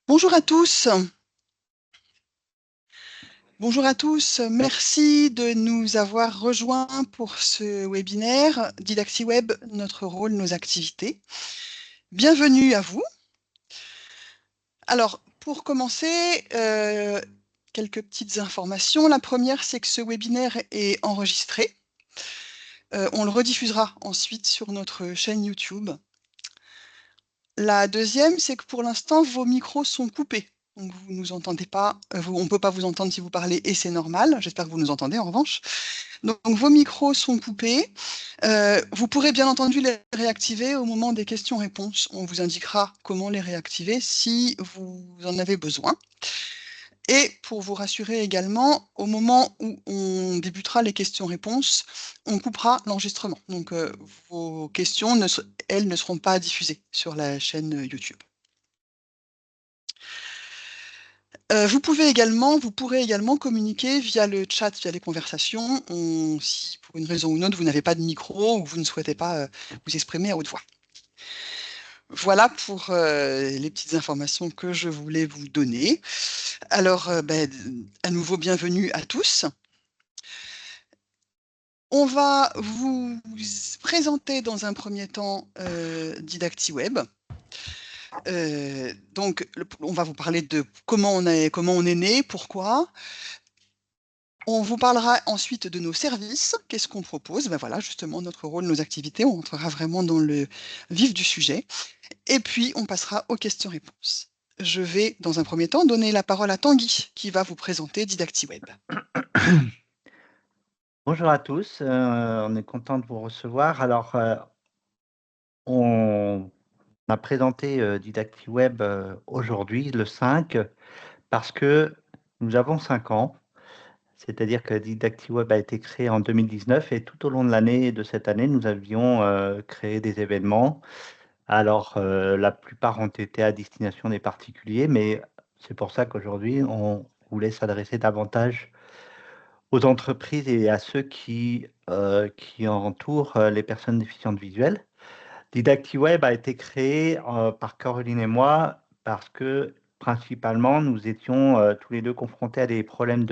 Bonjour à tous. Bonjour à tous. Merci de nous avoir rejoints pour ce webinaire DidaxiWeb, notre rôle, nos activités. Bienvenue à vous. Alors, pour commencer, quelques petites informations. La première, c'est que ce webinaire est enregistré. On le rediffusera ensuite sur notre chaîne YouTube. La deuxième, c'est que pour l'instant, vos micros sont coupés. Donc vous ne nous entendez pas, on ne peut pas vous entendre si vous parlez et c'est normal. J'espère que vous nous entendez en revanche. Donc vos micros sont coupés. Vous pourrez bien entendu les réactiver au moment des questions-réponses. On vous indiquera comment les réactiver si vous en avez besoin. Et pour vous rassurer également, au moment où on débutera les questions-réponses, on coupera l'enregistrement. Donc vos questions, elles, ne seront pas diffusées sur la chaîne YouTube. Vous pourrez également communiquer via le chat, via les conversations, si pour une raison ou une autre, vous n'avez pas de micro ou vous ne souhaitez pas vous exprimer à haute voix. Voilà pour les petites informations que je voulais vous donner. Alors, à nouveau, bienvenue à tous. On va vous présenter dans un premier temps DidactiWeb. Donc, on va vous parler de comment on est né, pourquoi. On vous parlera ensuite de nos services, qu'est-ce qu'on propose. Ben voilà, justement, notre rôle, nos activités, on entrera vraiment dans le vif du sujet. Et puis, on passera aux questions-réponses. Je vais, dans un premier temps, donner la parole à Tanguy, qui va vous présenter DidactiWeb. Bonjour à tous, on est content de vous recevoir. Alors, on a présenté DidactiWeb aujourd'hui, le 5, parce que nous avons 5 ans. C'est-à-dire que DidactiWeb a été créé en 2019 et tout au long de l'année, de cette année, nous avions créé des événements. Alors, la plupart ont été à destination des particuliers, mais c'est pour ça qu'aujourd'hui, on voulait s'adresser davantage aux entreprises et à ceux qui entourent les personnes déficientes visuelles. DidactiWeb a été créé par Caroline et moi parce que principalement nous étions tous les deux confrontés à des problèmes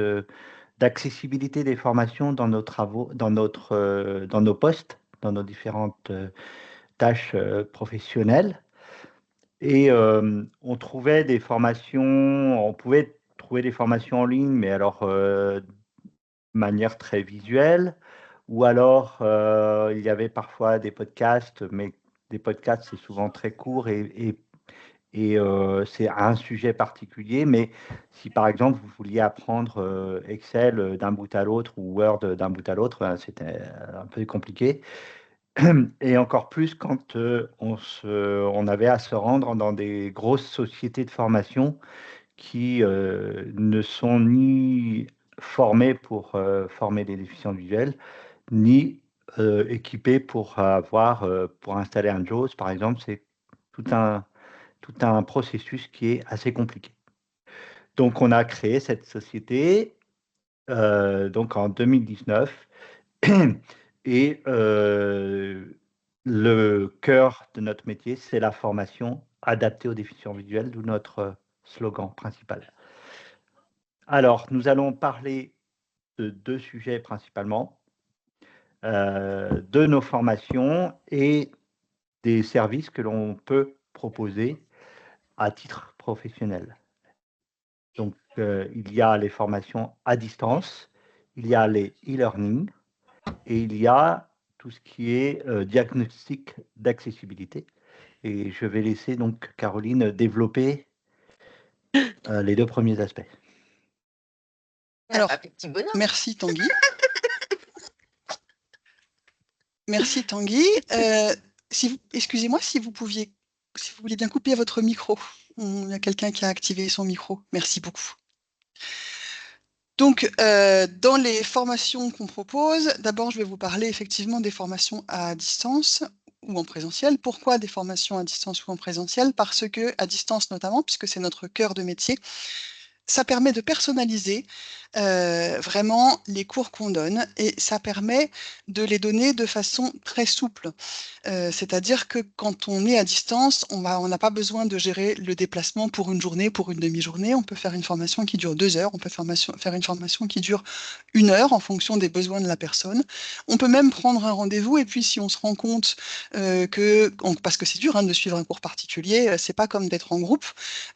d'accessibilité des formations dans nos travaux, dans nos postes, dans nos différentes tâches professionnelles. Et on trouvait des formations, on pouvait trouver des formations en ligne, mais alors manière très visuelle, ou alors il y avait parfois des podcasts, mais des podcasts c'est souvent très court et c'est un sujet particulier, mais si par exemple vous vouliez apprendre Excel d'un bout à l'autre ou Word d'un bout à l'autre, c'était un peu compliqué. Et encore plus quand on avait à se rendre dans des grosses sociétés de formation qui ne sont ni formés pour former des déficients visuels, ni équipés pour pour installer un JAWS, par exemple. C'est tout un, tout un processus qui est assez compliqué. Donc, on a créé cette société donc en 2019 et le cœur de notre métier, c'est la formation adaptée aux déficients visuels, d'où notre slogan principal. Alors, nous allons parler de deux sujets principalement, de nos formations et des services que l'on peut proposer à titre professionnel. Donc, il y a les formations à distance, il y a les e-learning et il y a tout ce qui est diagnostic d'accessibilité. Et je vais laisser donc Caroline développer les deux premiers aspects. Alors, merci Tanguy. Merci Tanguy. Excusez-moi si vous vouliez bien couper votre micro. Il y a quelqu'un qui a activé son micro. Merci beaucoup. Donc, dans les formations qu'on propose, d'abord, je vais vous parler effectivement des formations à distance ou en présentiel. Pourquoi des formations à distance ou en présentiel? Parce que, à distance notamment, puisque c'est notre cœur de métier, ça permet de personnaliser vraiment les cours qu'on donne et ça permet de les donner de façon très souple. C'est-à-dire que quand on est à distance, on n'a pas besoin de gérer le déplacement pour une journée, pour une demi-journée. On peut faire une formation qui dure 2 heures, on peut faire une formation qui dure 1 heure en fonction des besoins de la personne. On peut même prendre un rendez-vous et puis si on se rend compte parce que c'est dur de suivre un cours particulier, c'est pas comme d'être en groupe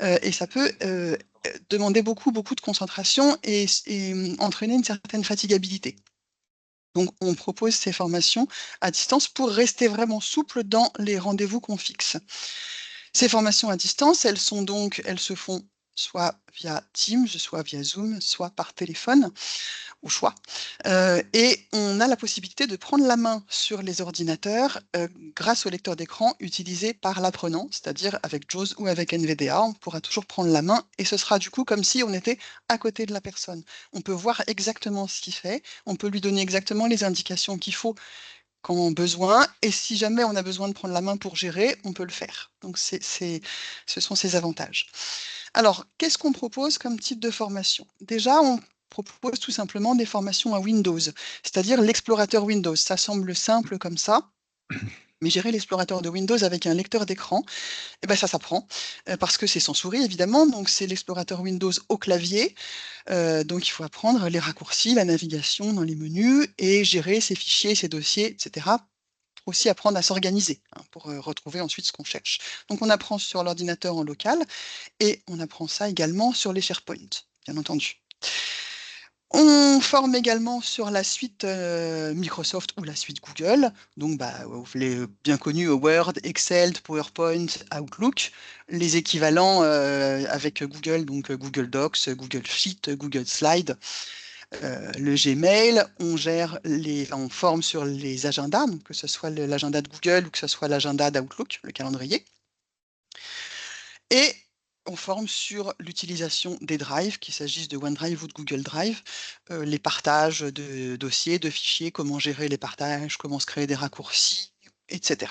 et ça peut demander beaucoup, beaucoup de concentration et entraîner une certaine fatigabilité. Donc, on propose ces formations à distance pour rester vraiment souple dans les rendez-vous qu'on fixe. Ces formations à distance, elles se font soit via Teams, soit via Zoom, soit par téléphone, au choix. Et on a la possibilité de prendre la main sur les ordinateurs grâce au lecteur d'écran utilisé par l'apprenant, c'est-à-dire avec JAWS ou avec NVDA. On pourra toujours prendre la main et ce sera du coup comme si on était à côté de la personne. On peut voir exactement ce qu'il fait, on peut lui donner exactement les indications qu'il faut quand besoin, et si jamais on a besoin de prendre la main pour gérer, on peut le faire. Donc ce sont ces avantages. Alors, qu'est-ce qu'on propose comme type de formation? Déjà, on propose tout simplement des formations à Windows, c'est-à-dire l'explorateur Windows. Ça semble simple comme ça, mais gérer l'explorateur de Windows avec un lecteur d'écran, eh ben ça s'apprend, parce que c'est sans souris évidemment, donc c'est l'explorateur Windows au clavier, donc il faut apprendre les raccourcis, la navigation dans les menus et gérer ses fichiers, ses dossiers, etc. Pour aussi apprendre à s'organiser, pour retrouver ensuite ce qu'on cherche. Donc on apprend sur l'ordinateur en local et on apprend ça également sur les SharePoint, bien entendu. On forme également sur la suite Microsoft ou la suite Google, donc les bien connus Word, Excel, PowerPoint, Outlook, les équivalents avec Google, donc Google Docs, Google Sheet, Google Slide, le Gmail, on forme sur les agendas, donc que ce soit l'agenda de Google ou que ce soit l'agenda d'Outlook, le calendrier. Et on forme sur l'utilisation des drives, qu'il s'agisse de OneDrive ou de Google Drive, les partages de dossiers, de fichiers, comment gérer les partages, comment se créer des raccourcis, etc.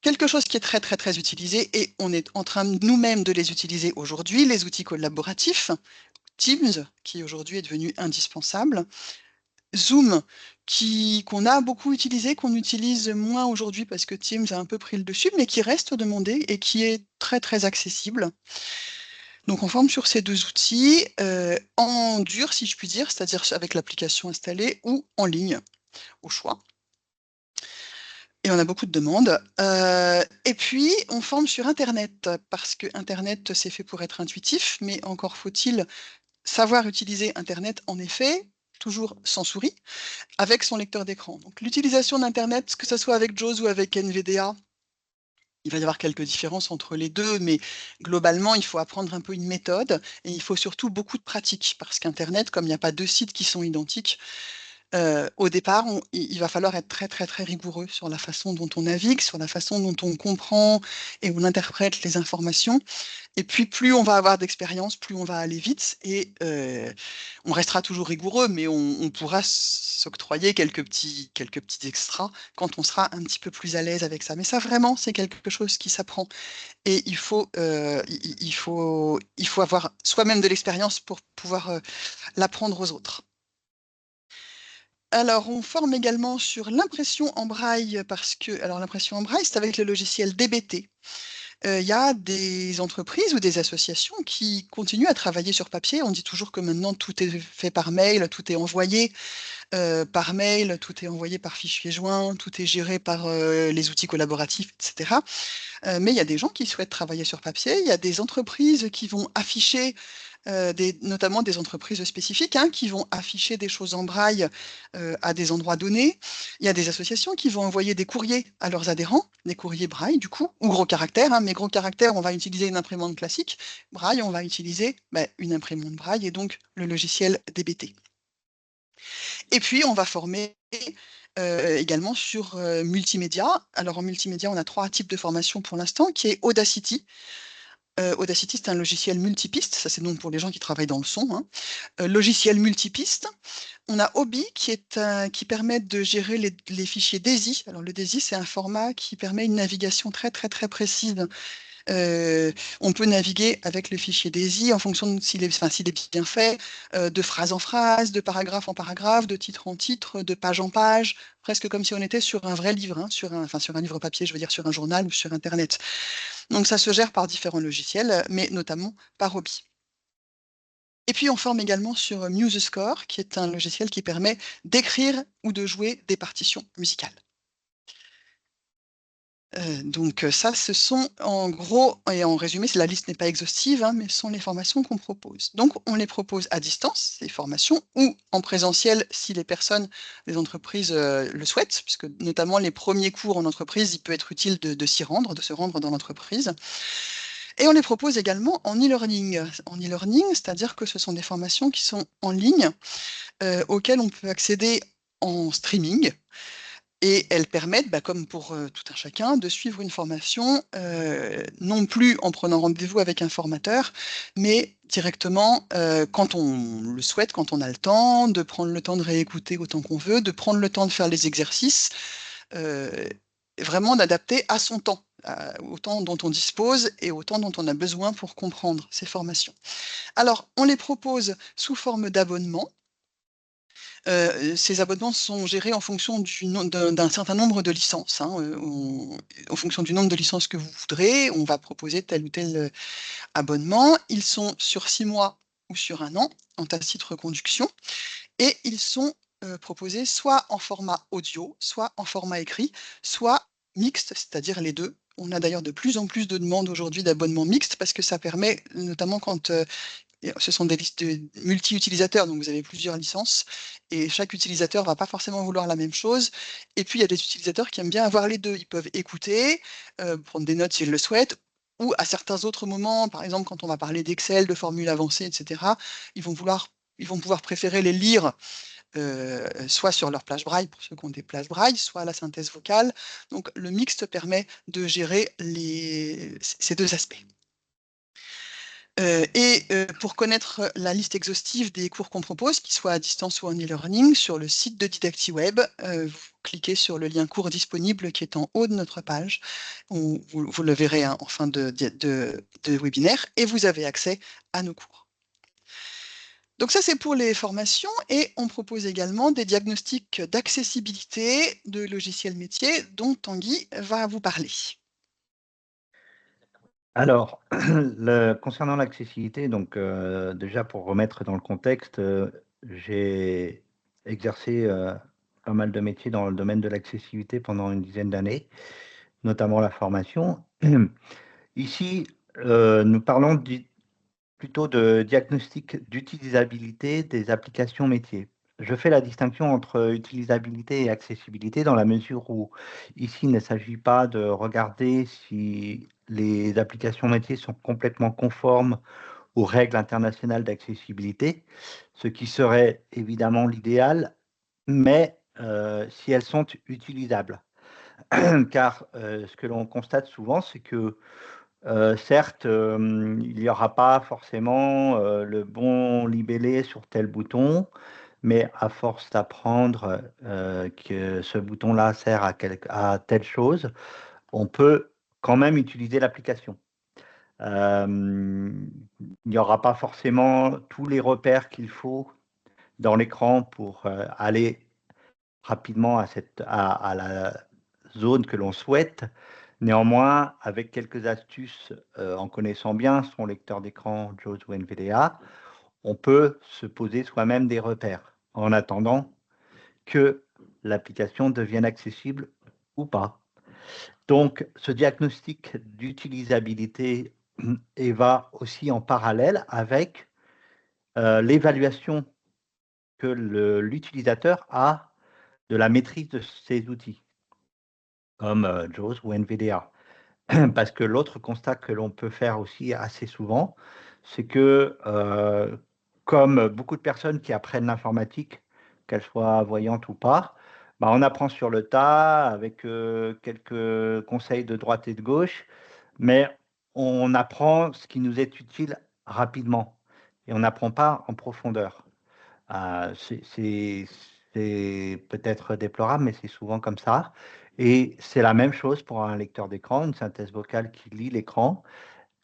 Quelque chose qui est très très très utilisé, et on est en train nous-mêmes de les utiliser aujourd'hui, les outils collaboratifs, Teams, qui aujourd'hui est devenu indispensable, Zoom, qu'on a beaucoup utilisé, qu'on utilise moins aujourd'hui parce que Teams a un peu pris le dessus, mais qui reste demandé et qui est très très accessible. Donc on forme sur ces deux outils, en dur si je puis dire, c'est-à-dire avec l'application installée ou en ligne, au choix. Et on a beaucoup de demandes. Et puis on forme sur Internet, parce que Internet c'est fait pour être intuitif, mais encore faut-il savoir utiliser Internet en effet, toujours sans souris, avec son lecteur d'écran. Donc l'utilisation d'Internet, que ce soit avec JAWS ou avec NVDA, il va y avoir quelques différences entre les deux, mais globalement, il faut apprendre un peu une méthode et il faut surtout beaucoup de pratique parce qu'Internet, comme il n'y a pas deux sites qui sont identiques, au départ, il va falloir être très, très, très rigoureux sur la façon dont on navigue, sur la façon dont on comprend et on interprète les informations. Et puis, plus on va avoir d'expérience, plus on va aller vite et on restera toujours rigoureux, mais on pourra s'octroyer quelques petits extras quand on sera un petit peu plus à l'aise avec ça. Mais ça, vraiment, c'est quelque chose qui s'apprend et il faut avoir soi-même de l'expérience pour pouvoir l'apprendre aux autres. Alors, on forme également sur l'impression en braille alors l'impression en braille, c'est avec le logiciel DBT. Il y a des entreprises ou des associations qui continuent à travailler sur papier. On dit toujours que maintenant tout est fait par mail, tout est envoyé par mail, tout est envoyé par fichier joint, tout est géré par les outils collaboratifs, etc. Mais il y a des gens qui souhaitent travailler sur papier. Il y a des entreprises qui vont afficher notamment des entreprises spécifiques qui vont afficher des choses en braille à des endroits donnés. Il y a des associations qui vont envoyer des courriers à leurs adhérents, des courriers braille du coup, ou gros caractères, mais gros caractères, on va utiliser une imprimante classique. Braille, on va utiliser une imprimante braille et donc le logiciel DBT. Et puis, on va former également sur multimédia. Alors en multimédia, on a 3 types de formation pour l'instant, qui est Audacity. Audacity, c'est un logiciel multipiste, ça c'est donc pour les gens qui travaillent dans le son. Logiciel multipiste. On a Obi qui permet de gérer les fichiers DAISY. Alors le DAISY, c'est un format qui permet une navigation très très très précise On peut naviguer avec le fichier DAISY en fonction de s'il est bien fait, de phrase en phrase, de paragraphe en paragraphe, de titre en titre, de page en page, presque comme si on était sur un vrai livre, hein, sur un livre papier, je veux dire sur un journal ou sur Internet. Donc ça se gère par différents logiciels, mais notamment par Hobby. Et puis on forme également sur MuseScore, qui est un logiciel qui permet d'écrire ou de jouer des partitions musicales. Donc ça, ce sont en gros et en résumé, la liste n'est pas exhaustive, hein, mais ce sont les formations qu'on propose. Donc on les propose à distance, ces formations, ou en présentiel si les personnes, les entreprises, le souhaitent, puisque notamment les premiers cours en entreprise, il peut être utile de s'y rendre, de se rendre dans l'entreprise. Et on les propose également en e-learning. En e-learning, c'est-à-dire que ce sont des formations qui sont en ligne, auxquelles on peut accéder en streaming. Et elles permettent, comme pour tout un chacun, de suivre une formation, non plus en prenant rendez-vous avec un formateur, mais directement quand on le souhaite, quand on a le temps, de prendre le temps de réécouter autant qu'on veut, de prendre le temps de faire les exercices, euh, vraiment d'adapter à son temps, au temps dont on dispose et au temps dont on a besoin pour comprendre ces formations. Alors, on les propose sous forme d'abonnement. Ces abonnements sont gérés en fonction d'un certain nombre de licences, hein, en fonction du nombre de licences que vous voudrez, on va proposer tel ou tel, abonnement. Ils sont sur 6 mois ou sur 1 an, en tacite reconduction et ils sont, proposés soit en format audio, soit en format écrit, soit mixte, c'est-à-dire les 2. On a d'ailleurs de plus en plus de demandes aujourd'hui d'abonnements mixtes parce que ça permet, notamment quand, et ce sont des listes multi-utilisateurs, donc vous avez plusieurs licences et chaque utilisateur va pas forcément vouloir la même chose. Et puis il y a des utilisateurs qui aiment bien avoir les 2. Ils peuvent écouter, prendre des notes s'ils le souhaitent ou à certains autres moments, par exemple quand on va parler d'Excel, de formules avancées et cetera, ils vont pouvoir préférer les lire, soit sur leur plage braille pour ceux qui ont des plages braille, soit à la synthèse vocale. Donc le mixte permet de gérer ces 2 aspects. Pour connaître la liste exhaustive des cours qu'on propose, qu'ils soient à distance ou en e-learning, sur le site de DidactiWeb, vous cliquez sur le lien cours disponible qui est en haut de notre page. Vous le verrez, hein, en fin de webinaire et vous avez accès à nos cours. Donc ça, c'est pour les formations et on propose également des diagnostics d'accessibilité de logiciels métiers dont Tanguy va vous parler. Alors, concernant l'accessibilité, donc déjà pour remettre dans le contexte, j'ai exercé pas mal de métiers dans le domaine de l'accessibilité pendant une dizaine d'années, notamment la formation. Ici, nous parlons plutôt de diagnostic d'utilisabilité des applications métiers. Je fais la distinction entre utilisabilité et accessibilité dans la mesure où ici, il ne s'agit pas de regarder si les applications métiers sont complètement conformes aux règles internationales d'accessibilité, ce qui serait évidemment l'idéal, mais si elles sont utilisables. Car ce que l'on constate souvent, c'est que certes, il n'y aura pas forcément le bon libellé sur tel bouton, mais à force d'apprendre que ce bouton-là sert à telle chose, on peut quand même utiliser l'application. Il n'y aura pas forcément tous les repères qu'il faut dans l'écran pour aller rapidement à la zone que l'on souhaite. Néanmoins, avec quelques astuces, en connaissant bien son lecteur d'écran JAWS ou NVDA, on peut se poser soi-même des repères en attendant que l'application devienne accessible ou pas. Donc, ce diagnostic d'utilisabilité va aussi en parallèle avec l'évaluation que l'utilisateur a de la maîtrise de ces outils, comme JAWS ou NVDA. Parce que l'autre constat que l'on peut faire aussi assez souvent, c'est que, comme beaucoup de personnes qui apprennent l'informatique, qu'elles soient voyantes ou pas, on apprend sur le tas avec quelques conseils de droite et de gauche, mais on apprend ce qui nous est utile rapidement et on n'apprend pas en profondeur. c'est peut-être déplorable, mais c'est souvent comme ça. Et c'est la même chose pour un lecteur d'écran, une synthèse vocale qui lit l'écran.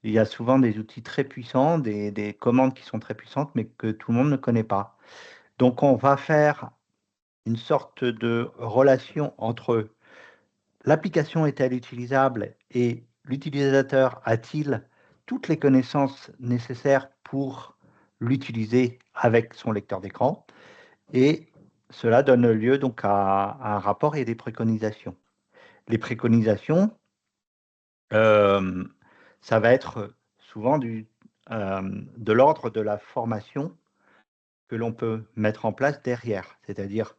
Il y a souvent des outils très puissants, des commandes qui sont très puissantes, mais que tout le monde ne connaît pas. Donc on va faire une sorte de relation entre l'application est-elle utilisable et l'utilisateur a-t-il toutes les connaissances nécessaires pour l'utiliser avec son lecteur d'écran? Et cela donne lieu donc à un rapport et des préconisations. Les préconisations, ça va être souvent de l'ordre de la formation que l'on peut mettre en place derrière. C'est-à-dire,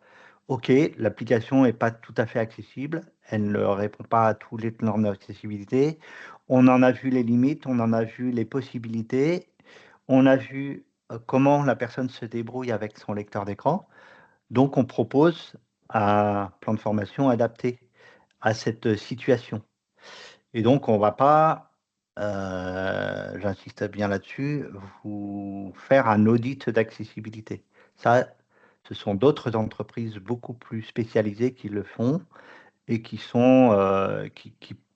OK, l'application n'est pas tout à fait accessible, elle ne répond pas à tous les normes d'accessibilité. On en a vu les limites, on en a vu les possibilités, on a vu comment la personne se débrouille avec son lecteur d'écran. Donc, on propose un plan de formation adapté à cette situation. Et donc, on ne va pas, j'insiste bien là-dessus, vous faire un audit d'accessibilité. Ça, ce sont d'autres entreprises beaucoup plus spécialisées qui le font et qui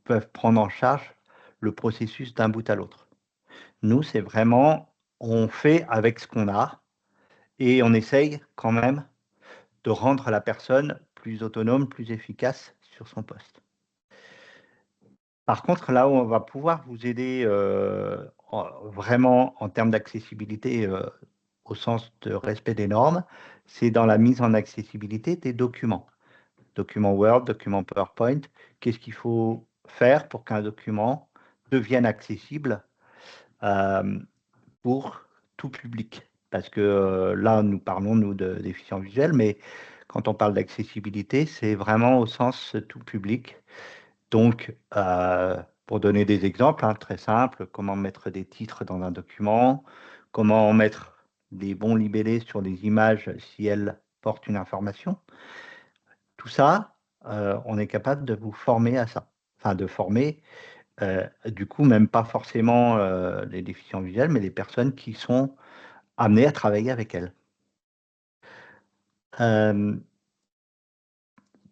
peuvent prendre en charge le processus d'un bout à l'autre. Nous, c'est vraiment, on fait avec ce qu'on a et on essaye quand même de rendre la personne plus autonome, plus efficace sur son poste. Par contre, là où on va pouvoir vous aider, vraiment en termes d'accessibilité, au sens de respect des normes, c'est dans la mise en accessibilité des documents. Documents Word, documents PowerPoint. Qu'est-ce qu'il faut faire pour qu'un document devienne accessible, pour tout public? Parce que, là, nous parlons, nous, de déficients visuels, mais quand on parle d'accessibilité, c'est vraiment au sens tout public. Donc, pour donner des exemples, hein, très simples, comment mettre des titres dans un document, comment mettre des bons libellés sur des images si elles portent une information. Tout ça, on est capable de vous former à ça. Enfin, de former, du coup, même pas forcément, les déficients visuels, mais les personnes qui sont amenées à travailler avec elles. Hem,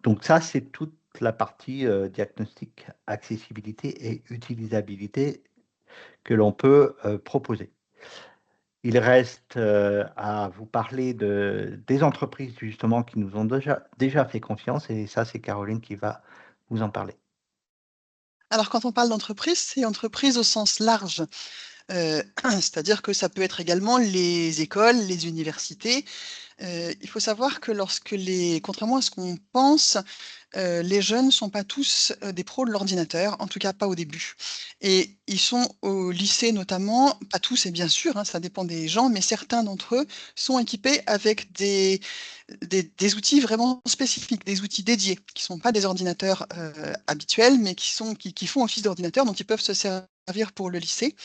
donc ça, c'est toute la partie, diagnostic, accessibilité et utilisabilité que l'on peut, proposer. Il reste, à vous parler des entreprises justement qui nous ont déjà fait confiance et ça, c'est Caroline qui va vous en parler. Alors quand on parle d'entreprise, c'est entreprise au sens large. C'est-à-dire que ça peut être également les écoles, les universités. Il faut savoir que contrairement à ce qu'on pense, les jeunes ne sont pas tous, des pros de l'ordinateur, en tout cas pas au début. Et ils sont au lycée notamment, pas tous et bien sûr, hein, ça dépend des gens, mais certains d'entre eux sont équipés avec des outils vraiment spécifiques, des outils dédiés, qui sont pas des ordinateurs, habituels, mais qui font office d'ordinateur, dont ils peuvent se servir pour le lycée.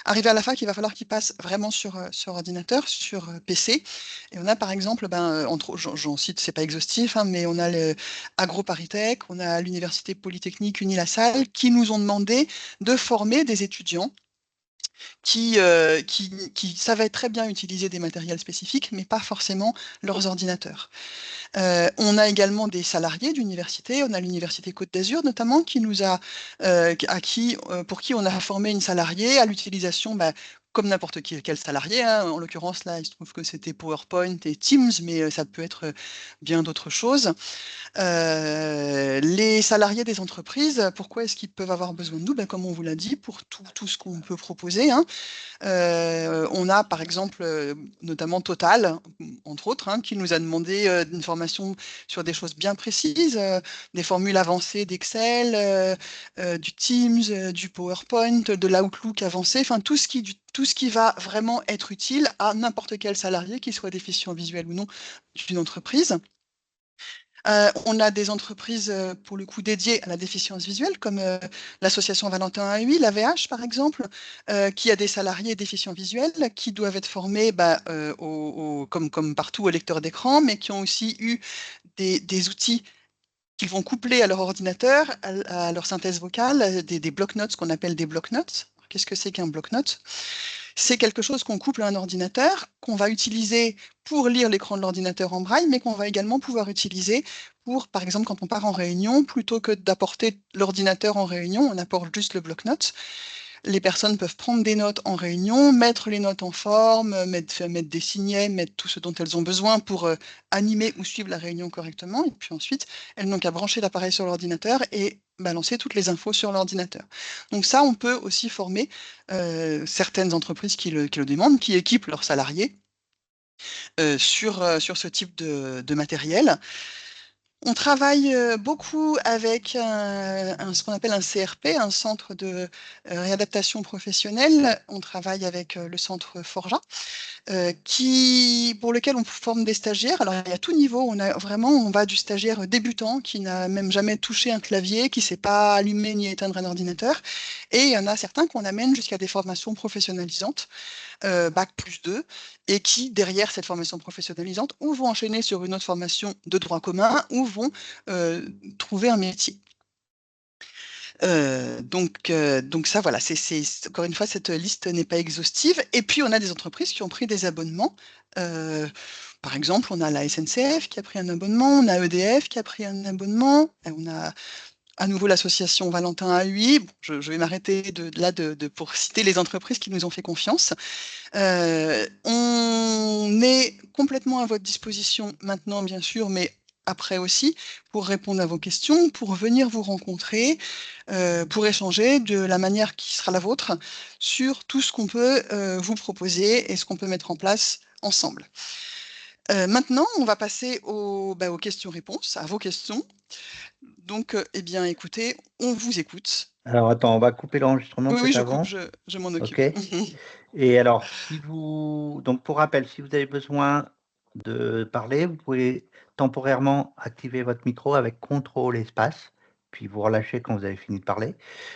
Arrivé à la fac, il va falloir qu'ils passent vraiment sur ordinateur, sur, PC et on a par exemple, entre autres, j'en cite, c'est pas exhaustif, hein, mais on a le AgroParisTech, on a l'université polytechnique Unilassal qui nous ont demandé de former des étudiants qui savaient très bien utiliser des matériels spécifiques, mais pas forcément leurs ordinateurs. On a également des salariés d'université. On a l'université Côte d'Azur notamment qui nous a, pour qui on a formé une salariée à l'utilisation, comme n'importe quel salarié, hein. En l'occurrence là, il se trouve que c'était PowerPoint et Teams, mais ça peut être bien d'autres choses. Les salariés des entreprises, pourquoi est-ce qu'ils peuvent avoir besoin de nous? Comme on vous l'a dit, pour tout ce qu'on peut proposer, hein. On a par exemple, notamment Total, entre autres, hein, qui nous a demandé, une formation sur des choses bien précises, des formules avancées d'Excel, du Teams, du PowerPoint, de l'Outlook avancé, enfin tout ce qui va vraiment être utile à n'importe quel salarié, qu'il soit déficient visuel ou non, d'une entreprise. On a des entreprises, pour le coup dédiées à la déficience visuelle comme, l'association Valentin AUI, l'AVH par exemple, qui a des salariés déficients visuels qui doivent être formés, comme partout au lecteur d'écran, mais qui ont aussi eu des outils qu'ils vont coupler à leur ordinateur, à leur synthèse vocale, des bloc-notes, ce qu'on appelle des bloc-notes. Qu'est-ce que c'est qu'un bloc-notes? C'est quelque chose qu'on couple à un ordinateur, qu'on va utiliser pour lire l'écran de l'ordinateur en braille, mais qu'on va également pouvoir utiliser pour, par exemple, quand on part en réunion, plutôt que d'apporter l'ordinateur en réunion, on apporte juste le bloc-notes. Les personnes peuvent prendre des notes en réunion, mettre les notes en forme, mettre des signets, mettre tout ce dont elles ont besoin pour animer ou suivre la réunion correctement. Et puis ensuite, elles n'ont qu'à brancher l'appareil sur l'ordinateur et balancer toutes les infos sur l'ordinateur. Donc ça, on peut aussi former certaines entreprises qui le demandent, qui équipent leurs salariés sur ce type de matériel. On travaille beaucoup avec ce qu'on appelle un CRP, un centre de réadaptation professionnelle. On travaille avec le centre Forja, pour lequel on forme des stagiaires. Alors, il y a tout niveau. On va du stagiaire débutant qui n'a même jamais touché un clavier, qui ne sait pas allumer ni éteindre un ordinateur. Et il y en a certains qu'on amène jusqu'à des formations professionnalisantes. Bac+2, et qui, derrière cette formation professionnalisante, ou vont enchaîner sur une autre formation de droit commun, ou vont trouver un métier. Donc ça, voilà, encore une fois, cette liste n'est pas exhaustive. Et puis, on a des entreprises qui ont pris des abonnements. Par exemple, on a la SNCF qui a pris un abonnement, on a EDF qui a pris un abonnement, et on a à nouveau l'association Valentin AI. Bon, je vais m'arrêter pour citer les entreprises qui nous ont fait confiance. On est complètement à votre disposition maintenant, bien sûr, mais après aussi, pour répondre à vos questions, pour venir vous rencontrer, pour échanger de la manière qui sera la vôtre sur tout ce qu'on peut vous proposer et ce qu'on peut mettre en place ensemble. Maintenant, on va passer aux questions-réponses, à vos questions. Donc, eh bien, écoutez, on vous écoute. Alors attends, on va couper l'enregistrement Oui, oui, peut-être je coupe, avant. je m'en OK. occupe. Et alors, donc pour rappel, si vous avez besoin de parler, vous pouvez temporairement activer votre micro avec contrôle espace, puis vous relâchez quand vous avez fini de parler.